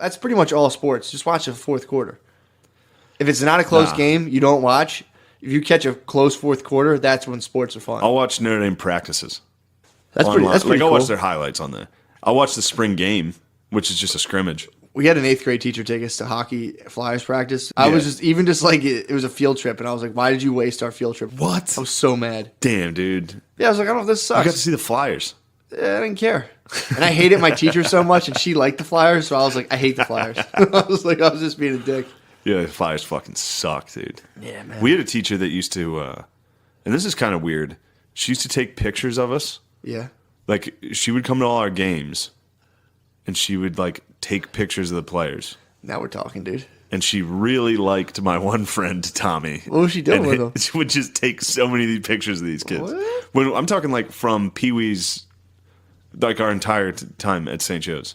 That's pretty much all sports. Just watch the fourth quarter. If it's not a close game, you don't watch. If you catch a close fourth quarter, that's when sports are fun. I'll watch Notre Dame practices. That's pretty I'll cool. watch their highlights on there. I'll watch the spring game, which is just a scrimmage. We had an 8th grade teacher take us to hockey Flyers practice. I was just like, it was a field trip, and I was like, why did you waste our field trip? What? I was so mad. Damn, dude. Yeah, I was like, I don't know if this sucks. You got to see the Flyers. I didn't care. And I hated my teacher so much, and she liked the Flyers, so I was like, I hate the Flyers. I was just being a dick. Yeah, the Flyers fucking suck, dude. Yeah, man. We had a teacher that used to, and this is kind of weird, she used to take pictures of us. Yeah. Like, she would come to all our games, and she would, like, take pictures of the players. Now we're talking, dude. And she really liked my one friend, Tommy. What was she doing with him? She would just take so many of these pictures of these kids. What? When I'm talking, like, from Pee Wee's, like, our entire time at St. Joe's.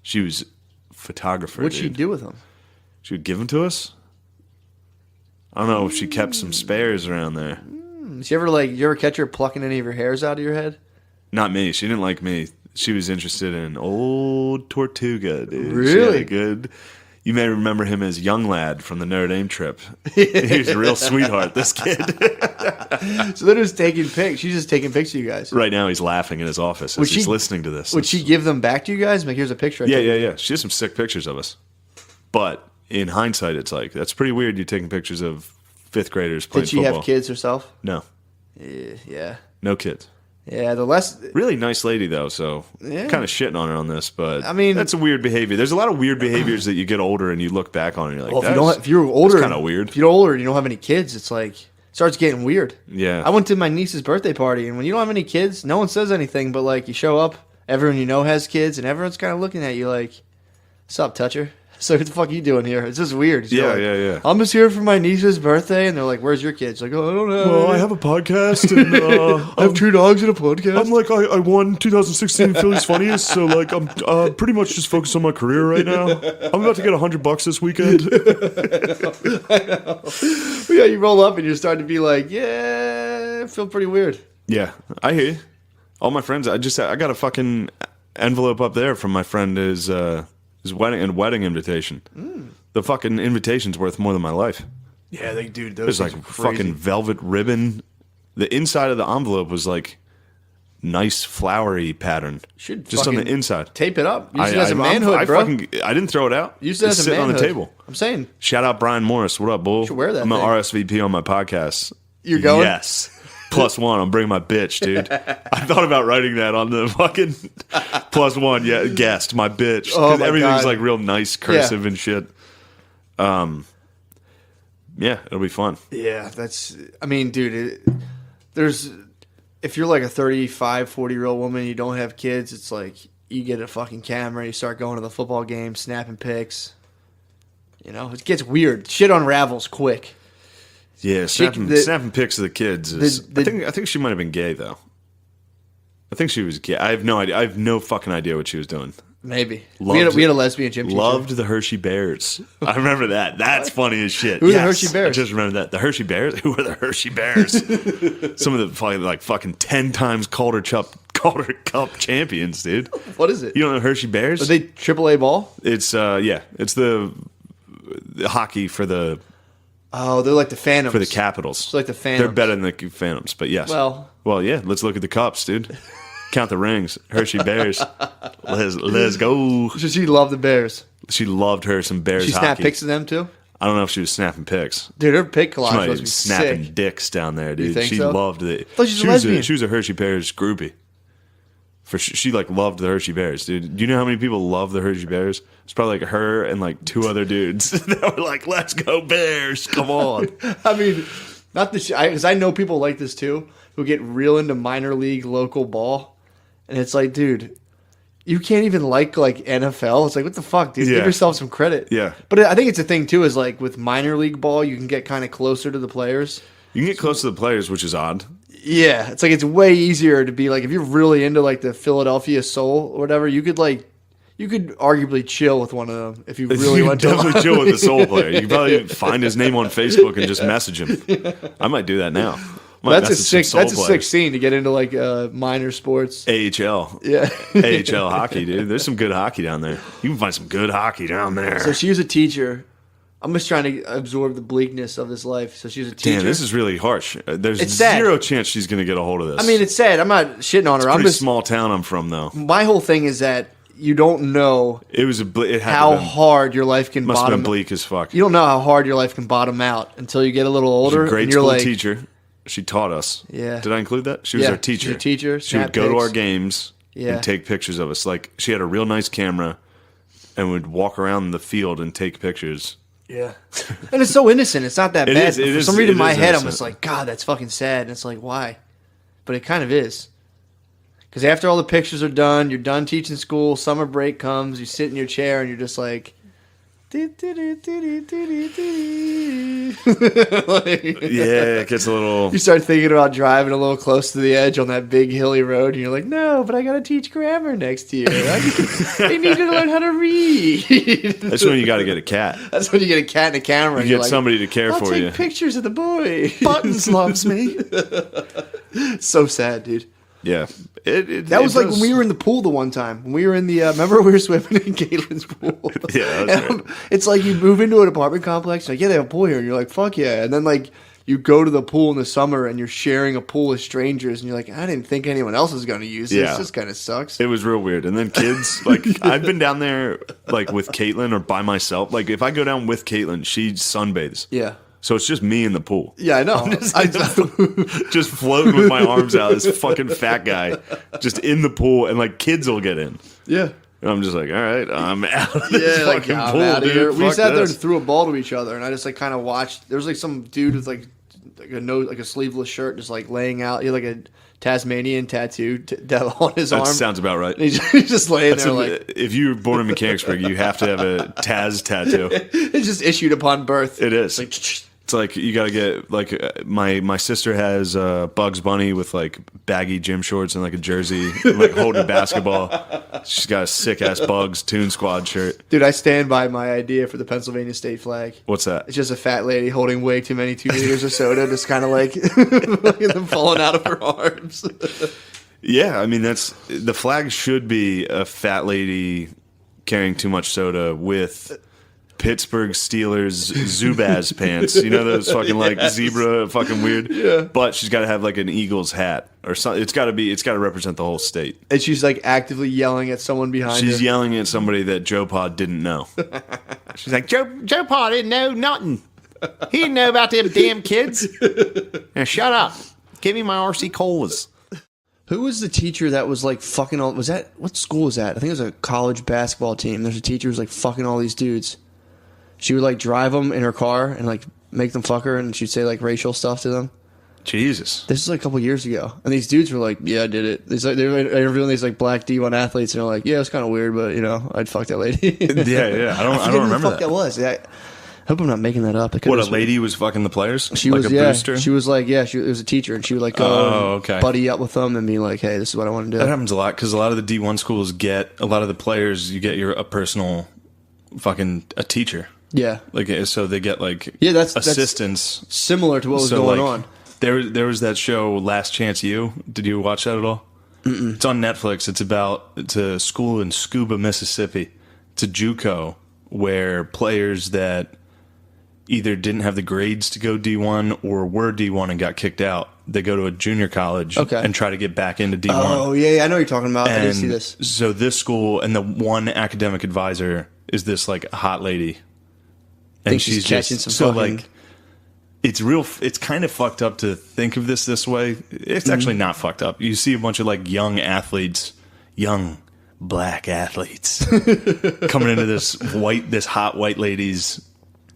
She was a photographer, What'd she do with them? She would give them to us. I don't know if she kept some spares around there. Did you ever catch her plucking any of your hairs out of your head? Not me. She didn't like me. She was interested in old Tortuga, dude. Really? She had a good. You may remember him as Young Lad from the Notre Dame trip. He was a real sweetheart, this kid. So they're just taking pics. She's just taking pics of you guys. Right now, he's laughing in his office as he's listening to this. Would she give them back to you guys? Like, here's a picture. Yeah. She has some sick pictures of us. But in hindsight, it's like, that's pretty weird. You're taking pictures of 5th graders playing football. Did she have kids herself? No. Yeah. No kids. Yeah, the less... Really nice lady, though, so kind of shitting on her on this, but I mean... That's a weird behavior. There's a lot of weird behaviors that you get older and you look back on and you're like, if you're older... kind of weird. If you're older and you don't have any kids, it's like... It starts getting weird. Yeah. I went to my niece's birthday party, and when you don't have any kids, no one says anything, but, like, you show up, everyone you know has kids, and everyone's kind of looking at you like, what's up, toucher? So what the fuck are you doing here? It's just weird. Yeah. I'm just here for my niece's birthday, and they're like, "Where's your kids?" Like, "Oh, I don't know." Well, I have a podcast, and I have 2 dogs and a podcast. I'm like, I won 2016 Philly's Funniest, so like, I'm pretty much just focused on my career right now. I'm about to get $100 this weekend. I know. Yeah, you roll up and you're starting to be like, yeah, I feel pretty weird. Yeah, I hear you. All my friends, I got a fucking envelope up there from my friend his wedding invitation. The fucking invitation's worth more than my life. Yeah, they do. There's like fucking velvet ribbon. The inside of the envelope was like nice flowery pattern. Should just on the inside. Tape it up. Use it as a manhood, bro. I didn't throw it out. Use it as a manhood. On the table. I'm saying. Shout out Brian Morris. What up, bull? You should wear that I'm an thing. RSVP on my podcast. You're going? Yes. +1, I'm bringing my bitch, dude. I thought about writing that on the fucking +1, yeah, guest, my bitch. Because everything's like real nice, cursive and shit. Yeah, it'll be fun. Yeah, I mean, dude, if you're like a 35, 40-year-old woman, you don't have kids, it's like you get a fucking camera, you start going to the football game, snapping pics. You know, it gets weird. Shit unravels quick. Yeah, snapping pics of the kids is... I think she might have been gay, though. I think she was gay. I have no idea. I have no fucking idea what she was doing. Maybe. We had a lesbian gym teacher. Loved the Hershey Bears. I remember that. That's funny as shit. Who are the Hershey Bears? I just remember that. The Hershey Bears? Who are the Hershey Bears? Some of the like fucking 10 times Calder Cup champions, dude. What is it? You don't know Hershey Bears? Are they AAA ball? It's, it's the hockey for the... Oh, they're like the Phantoms. For the Capitals. It's like the Phantoms. They're better than the Phantoms, but yes. Well, yeah, let's look at the cups, dude. Count the rings. Hershey Bears. Let's go. So she loved the Bears. She loved her some Bears She hockey. snapped pics of them, too? I don't know if she was snapping pics. Dude, her pic collage she might must be be snapping sick. dicks down there, dude. You think she so? loved it. I thought she was a lesbian. She was a Hershey Bears groupie. She like loved the Hershey Bears, dude. Do you know how many people love the Hershey Bears? It's probably like her and like 2 other dudes that were like, "Let's go Bears, come on." I mean, not the because I know people like this too who get real into minor league local ball, and it's like, dude, you can't even like NFL. It's like, what the fuck, dude? Yeah. Give yourself some credit. Yeah. But I think it's a thing too. Is like with minor league ball, you can get kind of closer to the players. You can get close to the players, which is odd. Yeah, it's like it's way easier to be like if you're really into like the Philadelphia Soul or whatever, you could arguably chill with one of them if you really want to. Definitely chill with the Soul player. You can probably find his name on Facebook and just message him. I might do that now. That's a message some sick. soul That's a sick players. scene to get into like minor sports. AHL. Yeah. AHL hockey, dude. There's some good hockey down there. You can find some good hockey down there. So she was a teacher. I'm just trying to absorb the bleakness of this life. So she was a teacher. Damn, this is really harsh. There's It's sad. zero chance she's going to get a hold of this. I mean, it's sad. I'm not shitting on her. I'm pretty just small town I'm from, though. my whole thing is that you don't know It was it had how to been, hard your life can must have bottom. been bleak as fuck. You don't know how hard your life can bottom out until you get a little She's older. a great and you're school like, teacher. She taught us. Yeah. Did I include that? She was Yeah, our teacher. she's a teacher, She would snap go to pics. our games Yeah. and take pictures of us. Like, she had a real nice camera and would walk around the field and take pictures. Yeah. And it's so innocent. It's not that It bad. is- But it for is- some reason, in it my is head, I'm innocent. just like, God, that's fucking sad. And it's like, why? But it kind of is. Because after all the pictures are done, you're done teaching school, summer break comes, you sit in your chair, and you're just like... like, Yeah, it gets a little... you start thinking about driving a little close to the edge on that big hilly road, and you're like, no, but I got to teach grammar next year. I need to learn how to read. That's when you got to get a cat. That's when you get a cat and a camera. You and you're get like, somebody to care I'll for take you. pictures of the boy. Buttons loves me. So sad, dude. Yeah. That was like when we were in the pool the one time. When we were in the, remember we were swimming in Caitlin's pool? Yeah, that's And right. it's like you move into an apartment complex, like, yeah, they have a pool here. And you're like, fuck yeah. And then, like, you go to the pool in the summer and you're sharing a pool with strangers. And you're like, I didn't think anyone else was going to use this. Yeah. This kind of sucks. It was real weird. And then kids, like, I've been down there, like, with Caitlin or by myself. Like, if I go down with Caitlin, she sunbathes. Yeah. So it's just me in the pool. Yeah, I know. Just floating with my arms out, this fucking fat guy, just in the pool, and like kids will get in. Yeah. And I'm just like, all right, I'm out of this Yeah, like, fucking I'm pool, outta here. dude. We Fuck sat there this. and threw a ball to each other, and I just like kind of watched. There was like some dude with like a sleeveless shirt, just like laying out. He had like a Tasmanian tattoo on his That arm. sounds about right. And he's just laying there like If you're born in Mechanicsburg, you have to have a Taz tattoo. it's just issued upon birth. It is. Like, It's like you got to get like my sister has Bugs Bunny with like baggy gym shorts and like a jersey, like holding a basketball. She's got a sick ass Bugs Toon Squad shirt. dude, I stand by my idea for the Pennsylvania state flag. What's that? It's just a fat lady holding way too many 2 liters of soda, just kind of like them falling out of her arms. Yeah, I mean that's the flag should be a fat lady carrying too much soda with Pittsburgh Steelers Zubaz pants. You know those fucking like zebra fucking weird. Yeah. But she's got to have like an Eagles hat or something. It's got to represent the whole state. And she's like actively yelling at someone behind She's her. yelling at somebody that Joe Pod didn't know. She's like, Joe Paul didn't know nothing. He didn't know about them damn kids. Now shut up. Give me my RC Colas. Who was the teacher that was like fucking all? Was that what school was that? I think it was a college basketball team. There's a teacher who was like fucking all these dudes. She would like drive them in her car and like make them fuck her, and she'd say like racial stuff to them. Jesus. This is like a couple years ago, and these dudes were like, "Yeah, I did it." They were interviewing these like black D1 athletes, and they're like, "Yeah, it's kind of weird, but you know, I'd fuck that lady." Yeah. I forget don't who the remember fuck that. was. Yeah, I hope I'm not making that up. It could've What, a been- lady was fucking the players? She like was, a yeah. booster? She was like, yeah. It was a teacher, and she would like go Oh, and okay. buddy up with them and be like, "Hey, this is what I want to That do." happens a lot because a lot of the D1 schools get a lot of the players. You get a personal fucking a teacher. Yeah, Like so they get like Yeah, that's assistants. similar to what was So, going like, on. There was that show Last Chance U. Did you watch that at all? It's on Netflix. It's a school in Scuba, Mississippi. It's a JUCO where players that either didn't have the grades to go D1 or were D1 and got kicked out, they go to a junior college Okay. and try to get back into D1. Oh yeah, I know what you're talking about. I didn't see this. So this school and the one academic advisor is this like hot lady, and Think she's catching some so fucking- like it's kind of fucked up to think of this way. It's Mm-hmm. actually not fucked up. You see a bunch of like young black athletes coming into this hot white lady's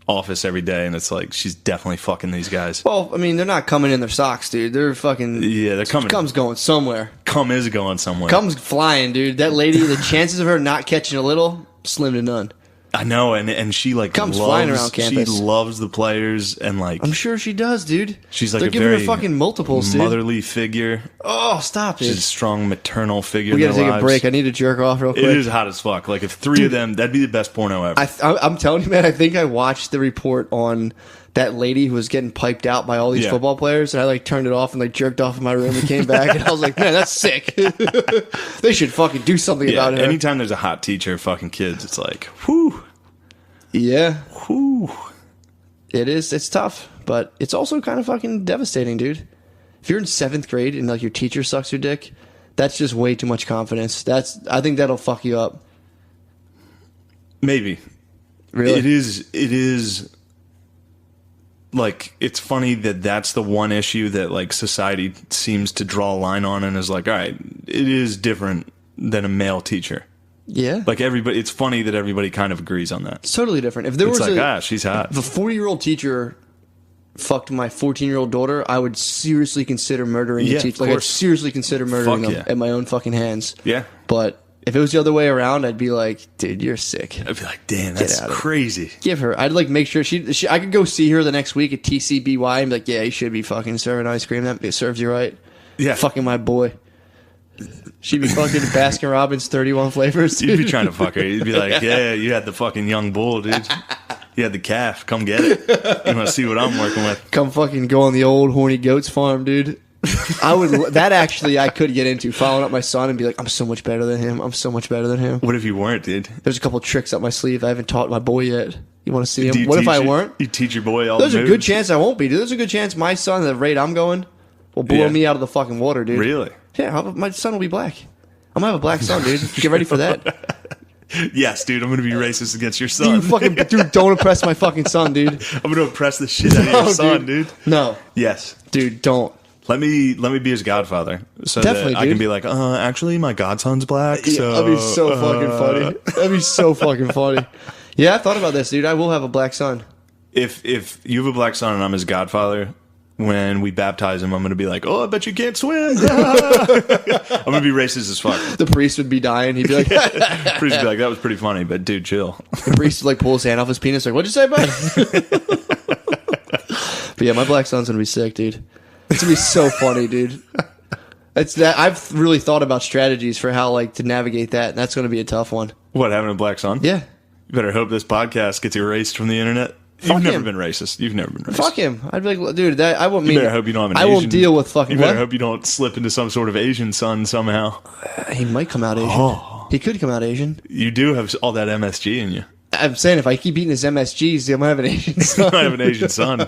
office every day, and it's like she's definitely fucking these guys. Well, I mean, they're not coming in their socks, dude. They're fucking. Yeah, they're coming. Cum's going somewhere. Cum is going somewhere. Cum's flying, dude. That lady, the chances of her not catching a little, slim to none. I know, and she like Cum's loves, flying around campus. She loves the players, and like I'm sure she does, dude. she's like They're a giving very her fucking multiples, dude. motherly figure. Oh, stop it. She's a strong maternal figure. We in gotta their take a lives. break. I need to jerk off real quick. It is hot as fuck. Like if three of them, that'd be the best porno ever. I'm telling you, man. I think I watched the report on that lady who was getting piped out by all these football players, and I like turned it off and like jerked off in my room and came back, and I was like, man, that's sick. They should fucking do something about it. Anytime there's a hot teacher, fucking kids, it's like, whew. Yeah. Whew. It is. It's tough, but it's also kind of fucking devastating, dude. If you're in 7th grade and like your teacher sucks your dick, that's just way too much confidence. I think that'll fuck you up. Maybe. Really? It is like, it's funny that that's the one issue that like society seems to draw a line on and is like, all right, it is different than a male teacher. Yeah. Like everybody, it's funny that everybody kind of agrees on that. It's totally different. If there It's was like, she's hot. if a 40-year-old teacher fucked my 14-year-old daughter, I would seriously consider murdering the Yeah, teacher. of Like, I'd course. seriously consider murdering Fuck them yeah. at my own fucking hands. Yeah. But if it was the other way around, I'd be like, dude, you're sick. I'd be like, damn, that's out of it. crazy. Give her. I'd like make sure I could go see her the next week at TCBY and be like, yeah, you should be fucking serving ice cream. That serves you right. Yeah. Fucking my boy. She'd be fucking Baskin Robbins 31 flavors. You'd be trying to fuck her. You'd be like, yeah, you had the fucking young bull, dude. You had the calf. Come get it. You want to see what I'm working with. Come fucking go on the old horny goats farm, dude. I could get into following up my son and be like, I'm so much better than him. I'm so much better than him. What if you weren't, dude? There's a couple tricks up my sleeve I haven't taught my boy yet. You want to see Do him? you What if teach I it- weren't? You teach your boy all There's the a moves? good chance I won't be, dude. There's a good chance my son, at the rate I'm going, will blow Yeah. me out of the fucking water, dude. Really? Yeah, my son will be black. I'm gonna have a black son, dude. Get ready for that. Yes, dude. I'm going to be racist against your Dude, son. dude, don't impress my fucking son, dude. I'm going to oppress the shit out of your No, son, dude. No, Yes. dude, don't. Let me be his godfather, so Definitely, that I can dude. be like, actually, my godson's black. So That'd be so fucking funny. That'd be so fucking funny. Yeah, I thought about this, dude. I will have a black son. If you have a black son and I'm his godfather, when we baptize him, I'm going to be like, I bet you can't swim. I'm going to be racist as fuck. The priest would be dying. He'd be like, Priest would be like, that was pretty funny, but dude, chill. the priest would like pull his hand off his penis, like, what'd you say, bud? But yeah, my black son's gonna be sick, dude. It's gonna be so funny, dude. It's that I've really thought about strategies for how like to navigate that, and that's gonna be a tough one. What, having a black son? Yeah. You better hope this podcast gets erased from the internet. Fuck You've never him. been racist. You've never been racist. Fuck him. I'd be like, dude, that I won't You mean. better hope you don't have an I Asian. won't deal with fucking. You better What? hope you don't slip into some sort of Asian son somehow. He might come out Asian. Oh. He could come out Asian. You do have all that MSG in you. I'm saying if I keep eating his MSGs, I'm gonna have an Asian You son. might have an Asian son.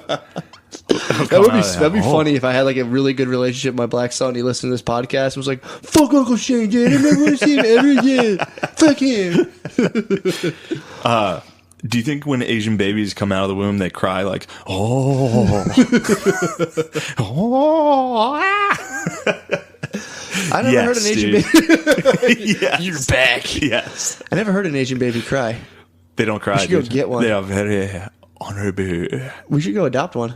That'd be funny if I had like a really good relationship with my black son. He listened to this podcast and was like, "Fuck Uncle Shane, dude. I never want to see him ever again. Fuck him." Do you think when Asian babies come out of the womb, they cry like, oh, I never heard an Asian dude. baby. Yes. You're back. Yes. I never heard an Asian baby cry. They don't cry. should go dude. get one. They are very honorable. We should go adopt one.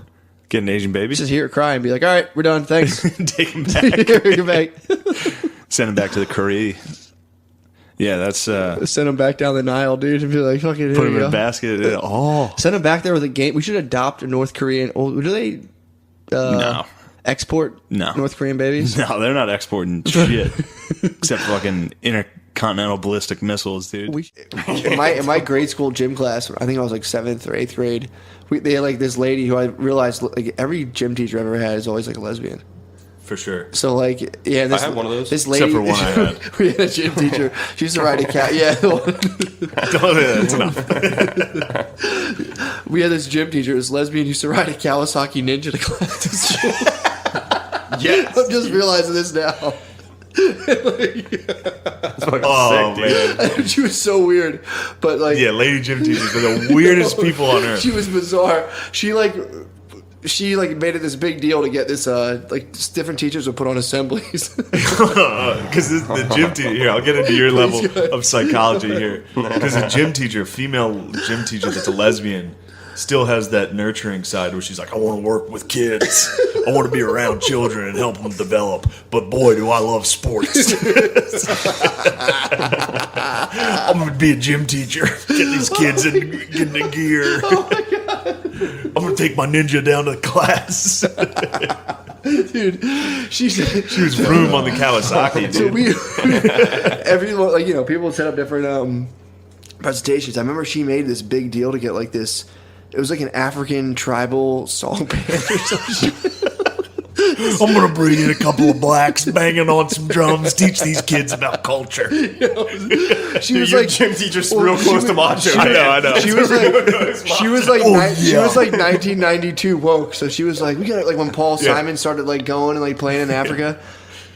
Get an Asian baby. Just hear it cry and be like, "All right, we're done. Thanks." Take him back. Go back. Send him back to the Korea. Yeah, that's Send him back down the Nile, dude, and be like, "Fucking put here him you in a go." basket. Oh Send him back there with a game. We should adopt a North Korean. Oh, do they no. export No. North Korean babies? No, they're not exporting shit except fucking intercontinental ballistic missiles, dude. In my grade school gym class, I think I was like 7th or 8th grade. They had like this lady who I realized like every gym teacher I've ever had is always like a lesbian. For sure. So like yeah, this, I had one of those. This lady, Except for one I had. we had a gym teacher. She used to ride a cat. Yeah, That's enough. we had this gym teacher. This lesbian used to ride a Kawasaki Ninja to class. To school. Yes. I'm just realizing this now. It's fucking Oh, sick, dude. man. She was so weird, but like Yeah, lady gym teachers are the weirdest people on earth. She was bizarre. She like made it this big deal to get this like different teachers would put on assemblies. Because the gym teacher here, I'll get into your level of psychology here. Because the gym teacher, female gym teacher that's a lesbian, still has that nurturing side where she's like, I want to work with kids. I want to be around children and help them develop. But boy, do I love sports. I'm going to be a gym teacher. Get these kids in the gear. Oh my god, I'm going to take my ninja down to class. dude! She She was room on the Kawasaki, so dude. we everyone like people would set up different presentations. I remember she made this big deal to get like this It was like an African tribal song band or some shit. I'm gonna bring in a couple of blacks banging on some drums, teach these kids about culture. She was Your like gym teacher's real close to Macho. I know. She was like she yeah. was like 1992 woke. So she was like, we got like when Paul Simon started like going and like playing in Africa.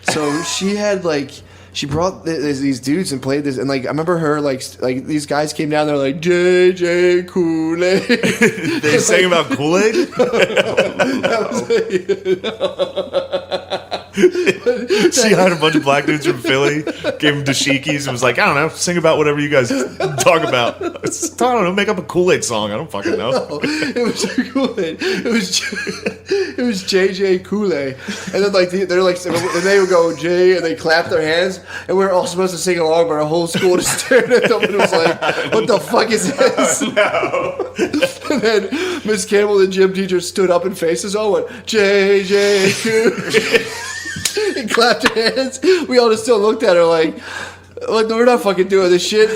So she had like. She brought these dudes and played this, and like I remember her like these guys came down there like JJ Kool-Aid. They sang about Kool-Aid? She hired a bunch of black dudes from Philly, gave them dashikis, and was like, I don't know, sing about whatever you guys talk about. I don't know, make up a Kool-Aid song. I don't fucking know. It was Kool-Aid. It was JJ Kool-Aid, and then like they're like, and they would go J, and they clap their hands, and we were all supposed to sing along, but our whole school just stared at them and was like, "What the fuck is this?" No. And then Miss Campbell, the gym teacher, stood up and faced us all, went JJ Kool-Aid, and clapped her hands. We all just still looked at her like. Like, we're not fucking doing this shit.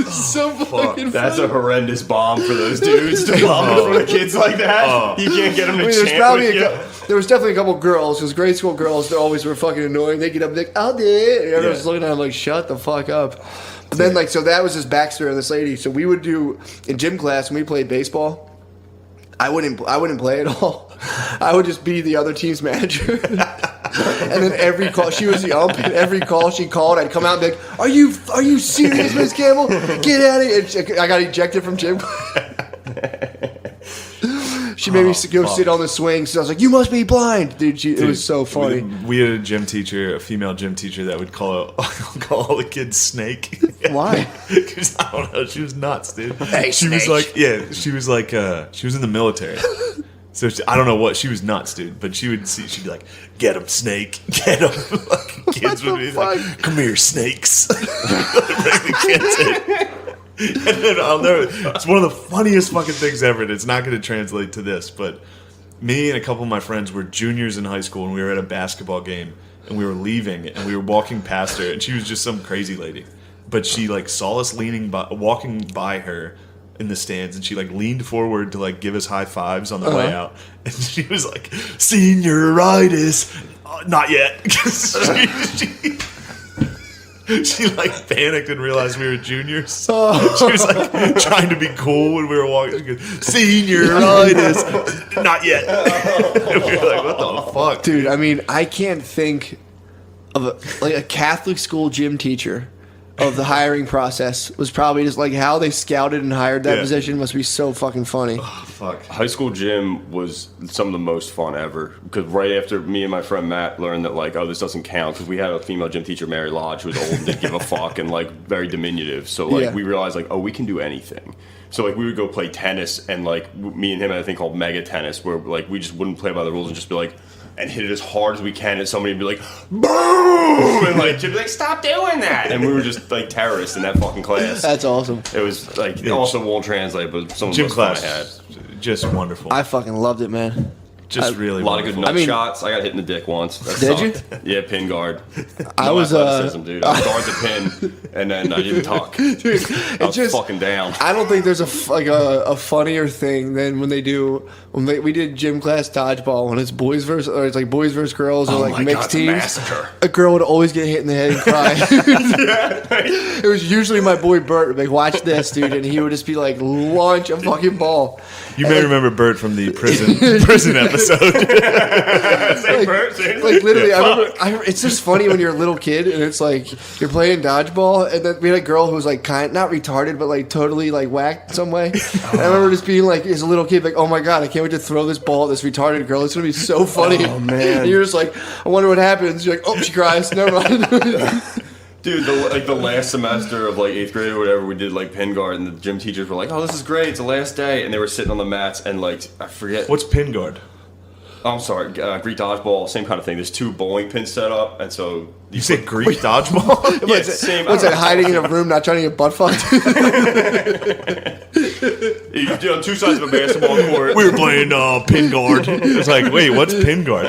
So fucking That's funny. a horrendous bomb for those dudes to bomb in front of kids like that. You can't get them to There's chant probably with you. there was definitely a couple girls, because grade school girls, they always were fucking annoying. They get up and like, I'll do it. And everyone's just looking at them like, shut the fuck up. But then, like, so that was his backstory on this lady. So we would do, in gym class, when we played baseball, I wouldn't play at all. I would just be the other team's manager. And then every call, she was the ump, and every call she called, I'd come out and be like, are you serious, Miss Campbell? Get out of here. And I got ejected from gym class. She made me go sit on the swing, so I was like, you must be blind. Dude, it was so funny. We had a gym teacher, a female gym teacher, that would call all the kids Snake. Why? Because I don't know, she was nuts, dude. Hey, she was Snake. she was in the military. So I don't know what, she was nuts, dude. But she'd be like, get him, Snake, get him. Like, kids would be like, come here, snakes. Bring the kids in. And then it's one of the funniest fucking things ever, and it's not going to translate to this, but me and a couple of my friends were juniors in high school, and we were at a basketball game, and we were leaving, and we were walking past her, and she was just some crazy lady. But she, like, saw us walking by her in the stands, and she, like, leaned forward to, like, give us high fives on the way out, and she was like, senioritis. Not yet. She like panicked and realized we were juniors. She was like trying to be cool when we were walking. She goes, senioritis, not yet. And we were like, what the fuck, Dude, I mean, I can't think of a Catholic school gym teacher of the hiring process was probably just like how they scouted and hired that position must be so fucking funny. Fuck. High school gym was some of the most fun ever, because right after me and my friend Matt learned that, like, oh, this doesn't count, because we had a female gym teacher, Mary Lodge, who was old and didn't give a fuck and, like, very diminutive. So, like, we realized, like, oh, we can do anything. So, like, we would go play tennis, and, like, me and him had a thing called mega tennis, where, like, we just wouldn't play by the rules and just be like, and hit it as hard as we can, and somebody would be like, boom! And, like, she'd be like, stop doing that! And we were just, like, terrorists in that fucking class. That's awesome. It was, like, it also won't translate, but some of the Gym most fun class, I had. just wonderful. I fucking loved it, man. Just really A lot of good wonderful. nut shots. I got hit in the dick once. That Did you? sucked. Yeah, pin guard. I No was athleticism, dude. I was guard the pin, and then I didn't tuck. Dude, I was fucking down. I don't think there's a funnier thing than when we did gym class dodgeball when it's boys versus girls or like mixed teams. Massacre. A girl would always get hit in the head and cry. It was usually my boy Bert. Like, watch this, dude, and he would just be like, launch a fucking ball. You may remember Bert from the prison episode. Like literally, I remember. It's just funny when you're a little kid and it's like you're playing dodgeball, and then we had a girl who was like not retarded, but like totally like whacked some way. And I remember just being like, as a little kid, like, oh my god, I can't wait to throw this ball at this retarded girl. It's gonna be so funny. Oh, man. And you're just like, I wonder what happens. You're like, oh, she cries. Never mind. Dude, the last semester of, like, 8th grade or whatever, we did, like, pin guard, and the gym teachers were like, oh, this is great, it's the last day. And they were sitting on the mats, and, like, I forget. What's pin guard? I'm sorry, Greek dodgeball, same kind of thing. There's 2 bowling pins set up, and so... You said Greek dodgeball? Yeah, same. What's it, hiding in a room, not trying to get butt fucked? You did on two sides of a basketball court. We were playing pin guard. It's like, wait, what's pin guard?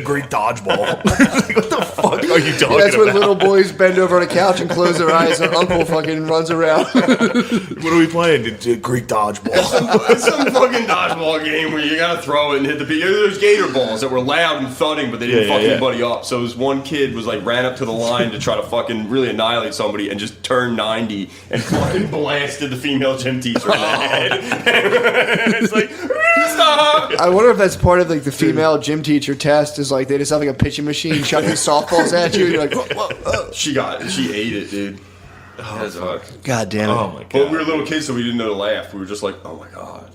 Greek dodgeball. Like, what the fuck are you talking That's when about? little boys bend over on a couch and close their eyes and uncle fucking runs around. What are we playing? Greek dodgeball. It's some fucking dodgeball game where you gotta throw it and hit the people. There's gator balls that were loud and thudding, but they didn't fuck anybody up. So this one kid was like ran up to the line to try to fucking really annihilate somebody and just turned 90 and fucking blasted the female gym teacher in the head. It's like, stop! I wonder if that's part of like the female gym teacher test. Is like they just have like a pitching machine chucking softballs at you. And you're like, whoa. She ate it, dude. Oh, fuck. God damn it. Oh my god. But we were little kids, so we didn't know to laugh. We were just like, "Oh my god,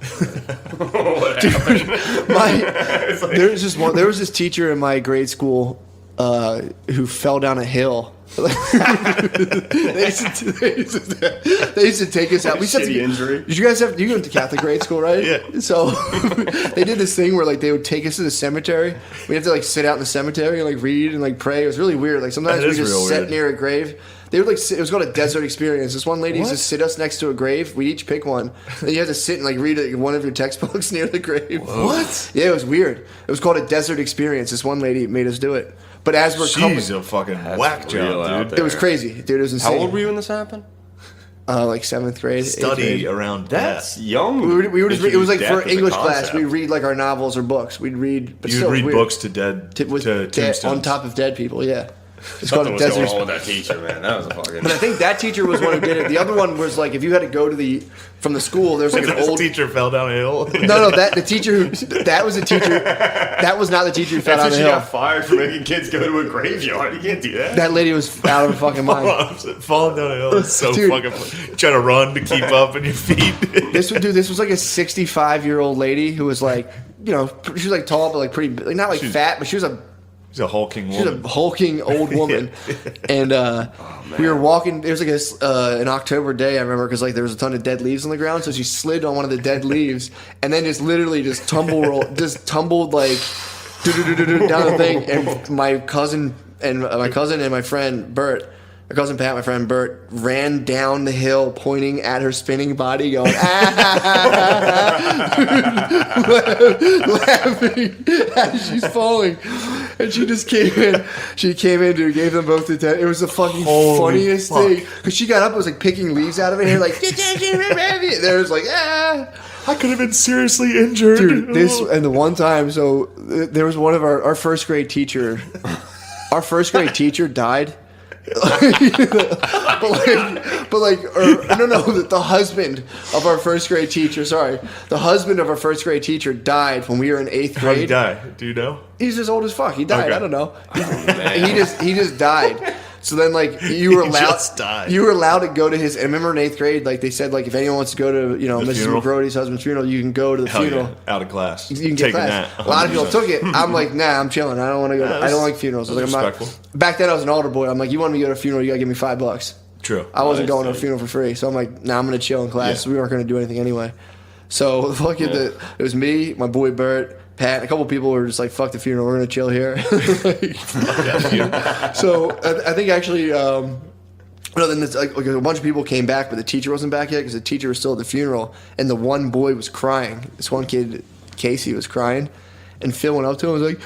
what happened?" There was this teacher in my grade school who fell down a hill. they used to take us out. We said injury. Did you guys you went to Catholic grade school, right? Yeah. So they did this thing where like they would take us to the cemetery. We had to like sit out in the cemetery and like read and like pray. It was really weird. Like sometimes we just sat near a grave. They would it was called a desert experience. This one lady used to sit us next to a grave. We each pick one. And you had to sit and like read one of your textbooks near the grave. What? Yeah, it was weird. It was called a desert experience. This one lady made us do it. But as we're coming, She's a fucking whack job, dude. it was crazy, dude. It was insane. How old were you when this happened? Like 7th grade. 8th Study grade. around That's death. young. We would just read, it was like for Death as a English class. concept. We'd read like our novels or books. We'd read, but You'd still, it was read weird. books to dead to tombstones. on top of dead people. Yeah, it's Something called was a going desert. on with that teacher, man. That was a fucking. But I think that teacher was one who did it. The other one was like if you had to go to from the school. There's like an This old teacher fell down a hill. No, that the teacher that was the teacher. That was not the teacher who fell down After the she hill. got fired for making kids go to a graveyard. You can't do that. That lady was out of her fucking mind. Falling down a hill is so Dude. fucking funny. Trying to run to keep up on your feet. This was like a 65-year-old lady who was like, she was like tall but like pretty, like not like fat, but she was a She's a hulking She's woman. a hulking old woman, and we were walking. It was like an October day. I remember because like there was a ton of dead leaves on the ground. So she slid on one of the dead leaves, and then just literally just tumbled like down the thing. And my cousin and my friend Bert. My cousin Pat, my friend Bert, ran down the hill pointing at her spinning body going, laughing as she's falling. And she just came in. She came in, dude, gave them both the 10. It was the fucking funniest thing. Because she got up and was like picking leaves out of it. And like, there was like, I could have been seriously injured. Dude, and the one time, so there was one of our first grade teacher. Our first grade teacher died. The husband of our first grade teacher. Sorry, the husband of our first grade teacher died when we were in 8th grade. How'd he die? Do you know? He's just old as fuck. He died. Okay. I don't know. He just died. So then, like, you were allowed. just died. You were allowed to go to his. I remember in 8th grade, like they said, like if anyone wants to go to Mrs. funeral? McGrody's husband's funeral, you can go to the Hell funeral. yeah. Out of class. You can get Taking class. that. A lot of people 100%. took it. I'm like, nah, I'm chilling. I don't want to go. I don't like funerals. I was like, I'm not. respectful. Back then, I was an older boy. I'm like, you want me to go to a funeral? You gotta give me $5. True. I wasn't Nice, going to a dude. funeral for free, so I'm like, nah, I'm gonna chill in class. Yeah. So we weren't gonna do anything anyway. So fucking it was me, my boy Bert, Pat, and a couple people were just like, fuck the funeral, we're gonna chill here. So I think actually. Then it's like a bunch of people came back, but the teacher wasn't back yet because the teacher was still at the funeral, and the one boy was crying. This one kid, Casey, was crying, and Phil went up to him and was like,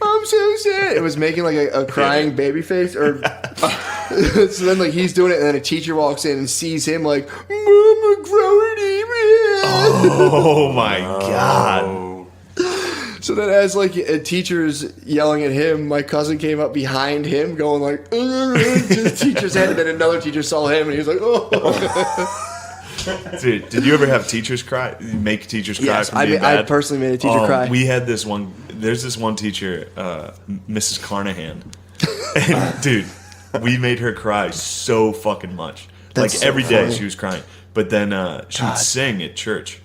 "I'm so sad." It was making like a crying baby face, or so then like he's doing it, and then a teacher walks in and sees him like, "Mama, Grody." Oh my god. So then as like a teacher's yelling at him, my cousin came up behind him going like to the teacher's head, and then another teacher saw him and he was like, oh. Dude, did you ever have teachers cry? Make teachers cry Yes, from being I bad? personally made a teacher cry. We had this one. There's this one teacher, Mrs. Carnahan. And, dude, we made her cry so fucking much. That's like so every day funny. she was crying. But then she would sing at church.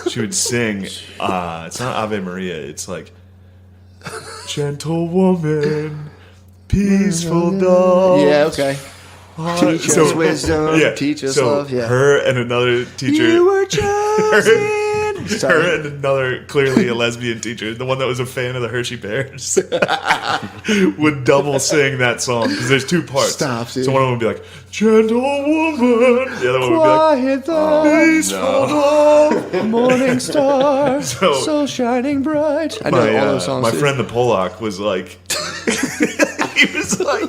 She would sing. It's not Ave Maria. It's like, gentle woman, peaceful dog. Yeah, okay. Teach us wisdom. Teach us love. Yeah. Her and another teacher. You were chosen. Her and another clearly a lesbian teacher, the one that was a fan of the Hershey Bears, would double sing that song because there's two parts. Stop, dude. So one of them would be like, "Gentle woman," the other one would Quiet be like, "Peaceful dawn." morning star, so shining bright. I know all those songs. My too. friend the Polak was like, he was like,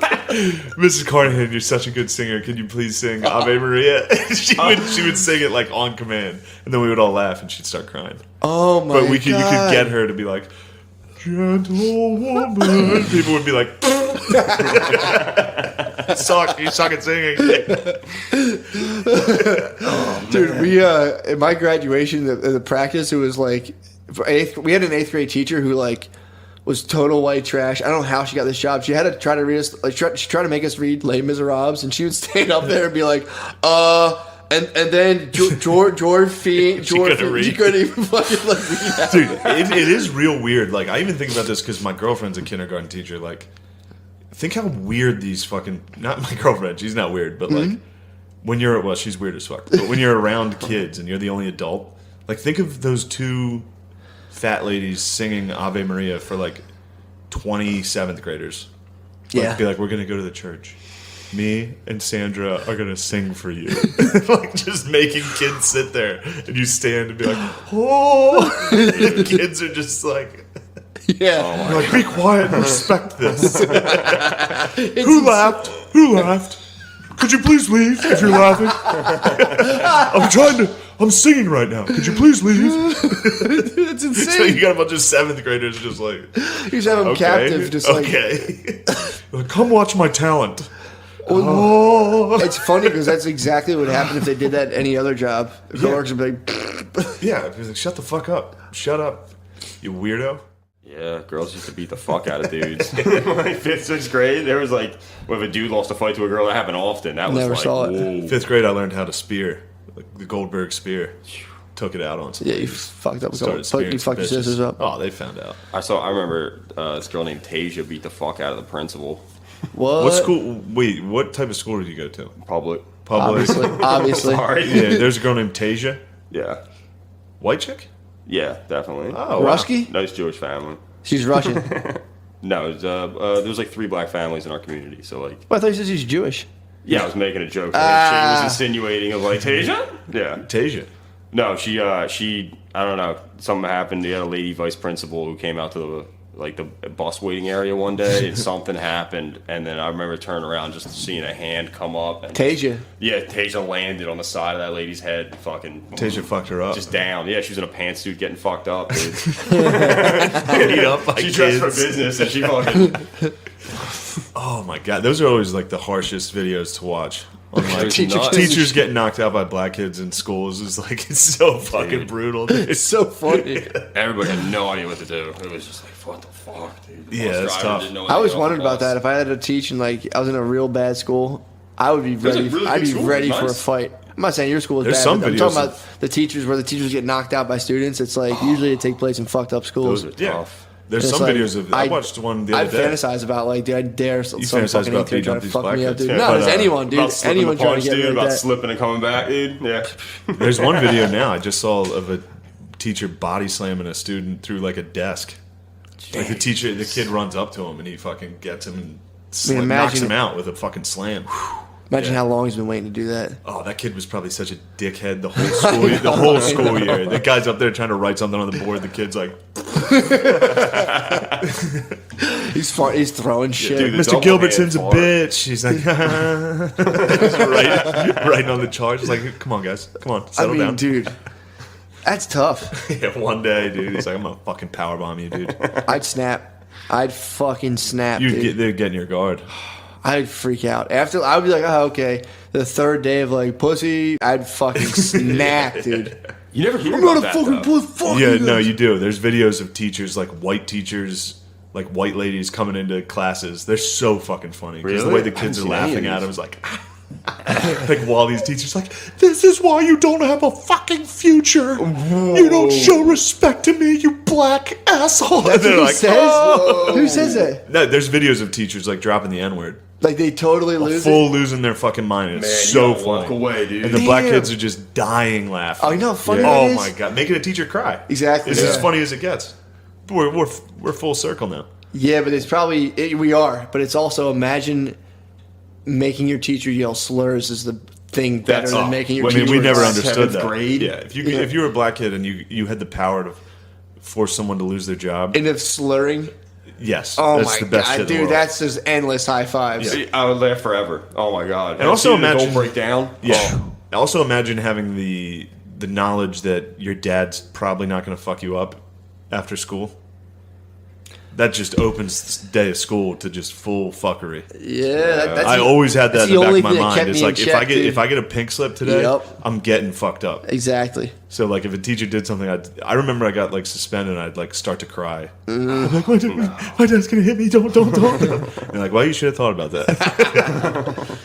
"Mrs. Carnahan, you're such a good singer. Can you please sing Ave Maria?" she would sing it like on command, and then we would all laugh, and she'd start crying. Oh my god! But you could get her to be like, "Gentle woman." People would be like, you suck at singing." Dude, we at my graduation, the practice, it was like we had an 8th grade teacher who like was total white trash. I don't know how she got this job. She had to try to read us, like she tried to make us read Les Miserables, and she would stand up there and be like, and then George Fee, She couldn't even fucking like read that. Dude, it is real weird. Like, I even think about this because my girlfriend's a kindergarten teacher. Like, think how weird these fucking, not my girlfriend, she's not weird, but like, when you're, well, she's weird as fuck, but when you're around kids and you're the only adult, like, think of those two fat ladies singing Ave Maria for like 27th graders. Like, Yeah. be like, "We're going to go to the church. Me and Sandra are going to sing for you." Like, just making kids sit there and you stand and be like, "Oh." And the kids are just like, Yeah. you're like, "Be quiet and respect this." Who laughed? Who laughed? Could you please leave if you're laughing? I'm singing right now. Could you please leave? It's insane. So you got a bunch of 7th graders just like, You just have them captive, just like. okay. Like, "Come watch my talent." It's funny because that's exactly what happened if they did that at any other job. The coworkers would be like, Yeah, he's like, "Shut the fuck up. Shut up, you weirdo." Yeah, girls used to beat the fuck out of dudes. Like 5th, 6th grade, there was like, when a dude lost a fight to a girl, that happened often. That was Never like, saw it. whoa. 5th grade, I learned how to spear, like the Goldberg spear. Took it out on some yeah, you ladies. fucked up. Started spearing You some fucked your bitches. sisters up. Oh, they found out. I remember this girl named Tasia beat the fuck out of the principal. What school? Wait, what type of school did you go to? Public. Public. Obviously. Sorry. Yeah, there's a girl named Tasia. Yeah. White chick? Yeah, definitely. Oh, wow. Ruski? Nice Jewish family. She's Russian. No, it was, there was like 3 black families in our community, so like. Well, I thought you said she's Jewish. Yeah, I was making a joke. Shane was insinuating of like Tasia. Yeah. Tasia. No, she. I don't know. Something happened. We had a lady vice principal who came out to the bus waiting area one day, and something happened. And then I remember turning around, just seeing a hand come up. And Tasia. Yeah, Tasia landed on the side of that lady's head. Fucking. Tasia fucked her up. Just down. Yeah, she was in a pantsuit getting fucked up. Dude. Beat up by She dressed for kids. business, and she fucking. Oh my god, those are always like the harshest videos to watch. On like, It's nuts. teachers getting knocked out by black kids in schools is like, it's so fucking Dude. brutal. It's so funny. Everybody had no idea what to do. It was just like, what the fuck, dude? The Yeah, bus that's driver tough. didn't know I always anything wondered off the about bus. that. If I had to teach and like I was in a real bad school, I would be was a ready. really I'd good be school. ready It was for a nice. fight. I'm not saying your school is There's bad. some but I'm videos talking of- about the teachers where the teachers get knocked out by students. It's like usually it take place in fucked up schools. Those are Yeah. tough. There's It's some like, videos of, I watched one the I other day. fantasize about like, dude, I dare some fantasize fucking about 18 trying beating up to these fuck black me up, kids. dude. Yeah, No, but, there's anyone, dude. About slipping Anyone the trying punch, to get dude. me About like that. slipping and coming back, dude. Yeah. There's one video now I just saw of a teacher body slamming a student through like a desk. Like the kid runs up to him and he fucking gets him and knocks imagine- him out with a fucking slam. Imagine Yeah. how long he's been waiting to do that. Oh, that kid was probably such a dickhead the whole school year. The whole school year. The guy's up there trying to write something on the board. The kid's like, He's throwing shit. dude, "Mr. double Gilbertson's a hand fart. bitch." He's like, writing on the charge. He's like, "Come on, guys. Come on, I settle mean, down." dude, that's tough. Yeah, one day, dude, he's like, "I'm gonna fucking powerbomb you, dude." I'd snap. I'd fucking snap, They'd dude. get in your guard. I'd freak out. After I'd be like, oh, okay. The third day of like pussy, I'd fucking snap, dude. You never hear I'm not about a that, fucking though. pussy. Fuck Yeah, you no, guys. you do. There's videos of teachers, like white teachers, like white ladies coming into classes. They're so fucking funny because the Really? way the I kids are haven't seen any laughing of at these. him is like, like while these teachers like, "This is why you don't have a fucking future. You don't show respect to me, you black asshole." And they're Who like, says? "Oh." Who says that? No, there's videos of teachers like dropping the N-word. Like they totally lose it. Full losing their fucking mind. It's Man, so you gotta funny. walk away, dude. And the black Damn. kids are just dying laughing. Oh, you know how funny Oh that is? my god, making a teacher cry. Exactly. It's as Yeah. funny as it gets. We're full circle now. Yeah, but it's probably we are, but it's also imagine making your teacher yell slurs is the thing better That's than all. making your I mean, teacher we never yell understood 7th that. grade. Yeah, if you were a black kid and you had the power to force someone to lose their job, And if slurring, yes, oh that's my the best god, shit in the dude, world. that's just endless high fives. Yeah. I would laugh forever. Oh my god! And also see the imagine- don't break down. Yeah. Oh. Also imagine having the knowledge that your dad's probably not going to fuck you up after school. That just opens this day of school to just full fuckery. Yeah, that's I always had that that's in the the back only of my thing that mind. kept It's me in like check, dude. if I get a pink slip today, Yep. I'm getting fucked up. Exactly. So like if a teacher did something, I remember I got like suspended and I'd like start to cry. I'm like, my dad's gonna hit me! Don't! And like, well, you should have thought about that.